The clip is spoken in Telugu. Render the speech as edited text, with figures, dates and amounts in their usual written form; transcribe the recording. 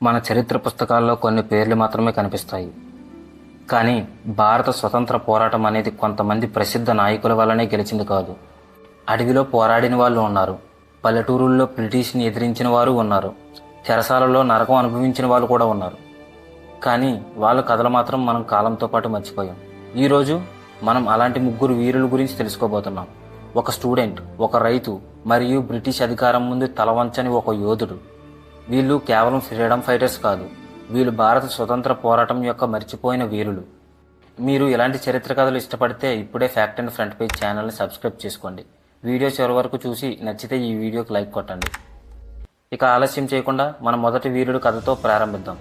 మన చరిత్ర పుస్తకాల్లో కొన్ని పేర్లు మాత్రమే కనిపిస్తాయి. కానీ భారత స్వతంత్ర పోరాటం అనేది కొంతమంది ప్రసిద్ధ నాయకుల వల్లనే గెలిచింది కాదు. అడవిలో పోరాడిన వాళ్ళు ఉన్నారు, పల్లెటూరుల్లో బ్రిటిష్ని ఎదిరించిన వారు ఉన్నారు, చెరసాలలో నరకం అనుభవించిన వాళ్ళు కూడా ఉన్నారు. కానీ వాళ్ళ కథలు మాత్రం మనం కాలంతో పాటు మర్చిపోయాం. ఈరోజు మనం అలాంటి ముగ్గురు వీరుల గురించి తెలుసుకోబోతున్నాం. ఒక స్టూడెంట్, ఒక రైతు మరియు బ్రిటిష్ అధికారం ముందు తలవంచని ఒక యోధుడు. వీళ్ళు కేవలం ఫ్రీడమ్ ఫైటర్స్ కాదు, వీళ్ళు భారత స్వతంత్ర పోరాటం యొక్క మర్చిపోయిన వీరులు. మీరు ఇలాంటి చరిత్ర కథలు ఇష్టపడితే ఇప్పుడే ఫ్యాక్ట్ అండ్ ఫ్రంట్ పేజ్ ఛానల్ని సబ్స్క్రైబ్ చేసుకోండి. వీడియో చివరి వరకు చూసి నచ్చితే ఈ వీడియోకి లైక్ కొట్టండి. ఇక ఆలస్యం చేయకుండా మన మొదటి వీరుడు కథతో ప్రారంభిద్దాం.